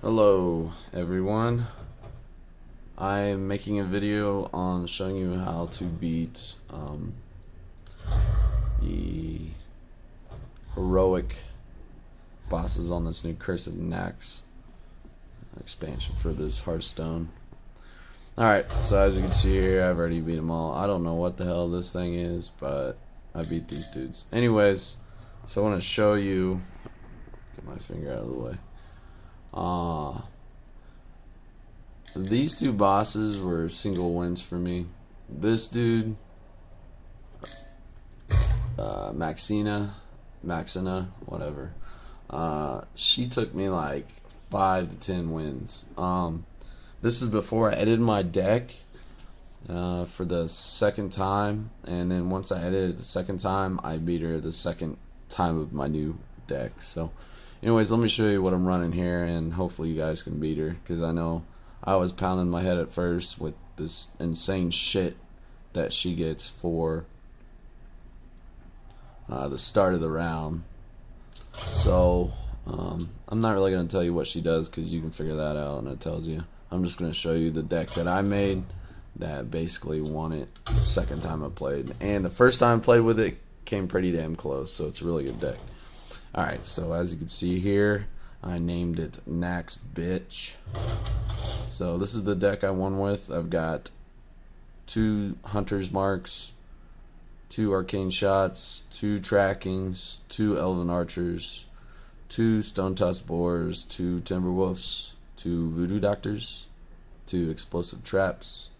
Hello everyone, I'm making a video on showing you how to beat the heroic bosses on this new Hearthstone Nax expansion for this Hearthstone. Alright, so as you can see here, I've already beat them all. I don't know what the hell this thing is, but I beat these dudes. Anyways, so I want to show you, get my finger out of the way. These two bosses were single wins for me. This dude, Maxina, whatever. She took me like 5 to 10 wins. This is before I edited my deck for the second time, and then once I edited it the second time, I beat her the second time of my new deck. So anyways, let me show you what I'm running here, and hopefully you guys can beat her, because I know I was pounding my head at first with this insane shit that she gets for the start of the round. So I'm not really going to tell you what she does, because you can figure that out and it tells you. I'm just going to show you the deck that I made that basically won it the second time I played, and the first time I played with it came pretty damn close, so it's a really good deck. Alright, so as you can see here, I named it Nax Bitch. So this is the deck I won with. I've got 2 Hunter's Marks, 2 Arcane Shots, 2 Trackings, 2 Elven Archers, 2 Stone Tusk Boars, 2 Timberwolves, 2 Voodoo Doctors, 2 Explosive Traps,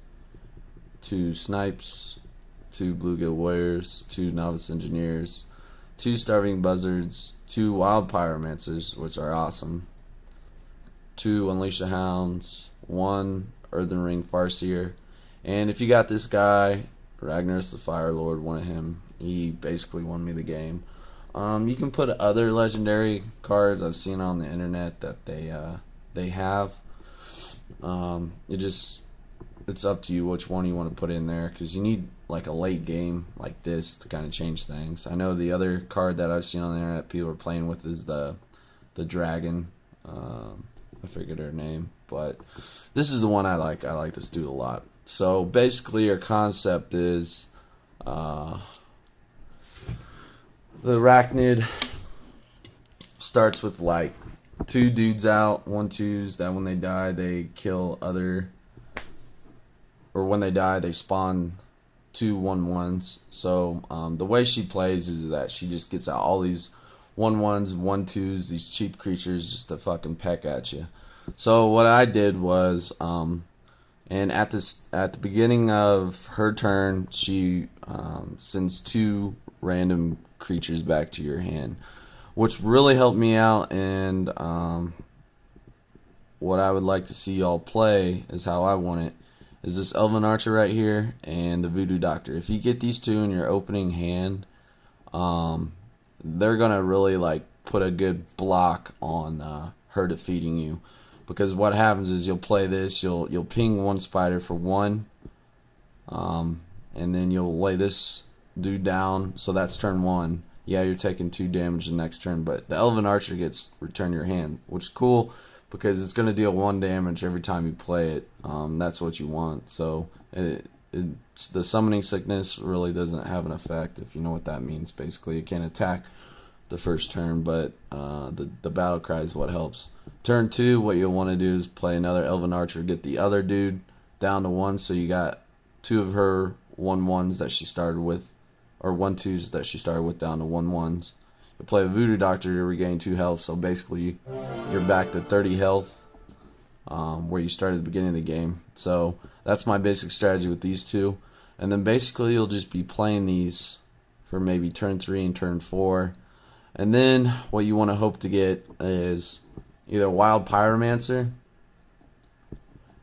2 Snipes, 2 Bluegill Warriors, 2 Novice Engineers, 2 Starving Buzzards, 2 Wild Pyromancers, which are awesome, 2 Unleash the Hounds, 1 Earthen Ring Farseer, and if you got this guy, Ragnaros the Fire Lord, one of him, he basically won me the game. You can put other legendary cards I've seen on the internet that they have. It's up to you which one you want to put in there, because you need like a late game like this to kind of change things. I know the other card that I've seen on the internet people are playing with is the dragon. I forget her name, but this is the one I like. I like this dude a lot. So basically your concept is the arachnid starts with like 2 dudes out, 1/2s, that when they die they kill other, or when they die they spawn 2 1/1s. So the way she plays is that she just gets out all these 1/1s, 1/2s, these cheap creatures just to fucking peck at you. So what I did was, and at the beginning of her turn, she sends 2 random creatures back to your hand, which really helped me out. And what I would like to see y'all play is how I want it. Is this Elven Archer right here and the Voodoo Doctor. If you get these 2 in your opening hand, they're gonna really like put a good block on her defeating you, because what happens is you'll play this, you'll ping 1 spider for 1, and then you'll lay this dude down, so that's turn 1. Yeah, you're taking 2 damage the next turn, but the Elven Archer gets return your hand, which is cool because it's going to deal 1 damage every time you play it. That's what you want. So it's the summoning sickness really doesn't have an effect, if you know what that means. Basically, you can't attack the first turn, but the battle cry is what helps. Turn 2, what you'll want to do is play another Elven Archer, get the other dude down to 1, so you got 2 of her 1/1s that she started with, or 1/2s that she started with, down to 1/1s. You play a Voodoo Doctor to regain 2 health, so basically you're back to 30 health, where you started at the beginning of the game. So that's my basic strategy with these 2, and then basically you'll just be playing these for maybe turn 3 and turn 4, and then what you want to hope to get is either Wild Pyromancer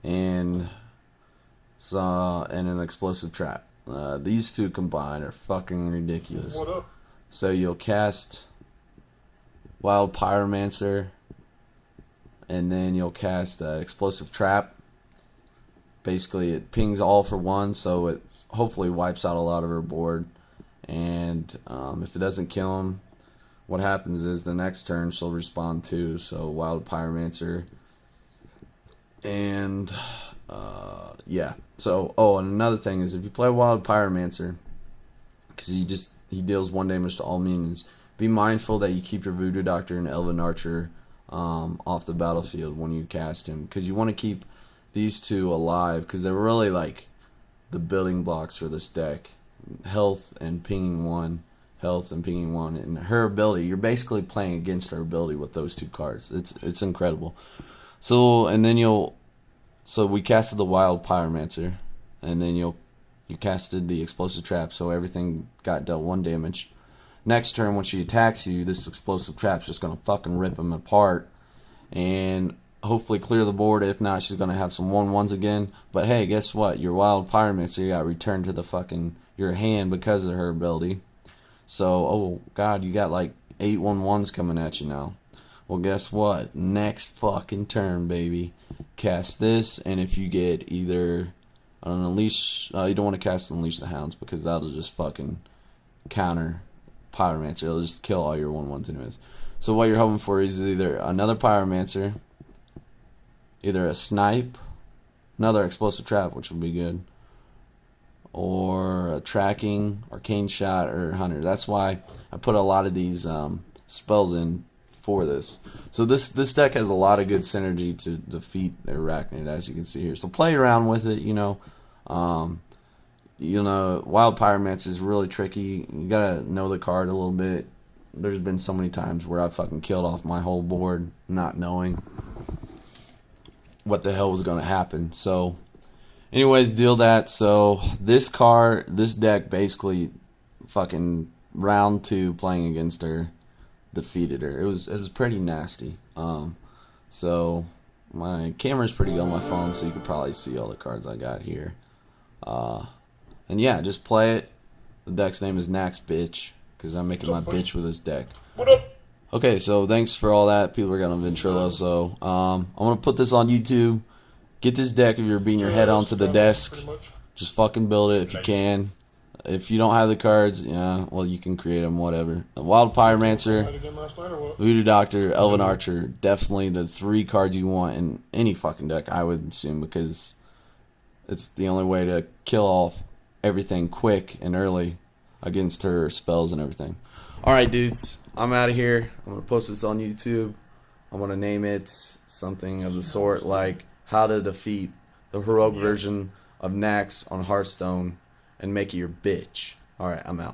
and an Explosive Trap. These 2 combined are fucking ridiculous. What up? So you'll cast Wild Pyromancer, and then you'll cast Explosive Trap. Basically it pings all for 1, so it hopefully wipes out a lot of her board. And if it doesn't kill him, what happens is the next turn she'll respawn too. So Wild Pyromancer And yeah. So, oh, and another thing is if you play Wild Pyromancer, because he deals 1 damage to all minions, be mindful that you keep your Voodoo Doctor and Elven Archer off the battlefield when you cast him, because you want to keep these two alive, because they're really like the building blocks for this deck. Health and pinging 1. Health and pinging 1. And her ability, you're basically playing against her ability with those 2 cards. It's incredible. So, and then so we casted the Wild Pyromancer, and then you casted the Explosive Trap, so everything got dealt 1 damage. Next turn, when she attacks you, this Explosive Trap's just going to fucking rip him apart, and hopefully clear the board. If not, she's going to have some 1/1s again. But hey, guess what? Your Wild Pyromancer got returned to the fucking your hand because of her ability. So, oh god, you got like 8 1/1s coming at you now. Well, guess what? Next fucking turn, baby. Cast this, and if you get either an Unleash, you don't want to cast Unleash the Hounds, because that'll just fucking counter Pyromancer. It'll just kill all your 1/1s anyways. So what you're hoping for is either another Pyromancer, either a Snipe, another Explosive Trap, which would be good, or a Tracking, Arcane Shot, or Hunter. That's why I put a lot of these spells in for this. So this deck has a lot of good synergy to defeat the Arachnid, as you can see here. So play around with it, you know. Wild Pyromancer is really tricky. You gotta know the card a little bit. There's been so many times where I fucking killed off my whole board not knowing what the hell was gonna happen. So anyways, deal that. So this deck basically fucking round 2 playing against her defeated her. It was pretty nasty. So my camera's pretty good on my phone, so you can probably see all the cards I got here. And yeah, just play it. The deck's name is Nax Bitch, because I'm making my bitch with this deck. What up? Okay, so thanks for all that. People are getting on Ventrilo. So I'm gonna put this on YouTube. Get this deck if you're beating your head onto the desk. Just fucking build it if you can. If you don't have the cards, yeah, well, you can create them, whatever. Wild Pyromancer, Voodoo Doctor, Elven Archer, definitely the 3 cards you want in any fucking deck, I would assume, because it's the only way to kill off everything quick and early against her spells and everything. Alright, dudes, I'm out of here. I'm going to post this on YouTube. I'm going to name it something of the sort like How to Defeat the Heroic Version of Nax on Hearthstone and make it your bitch. Alright, I'm out.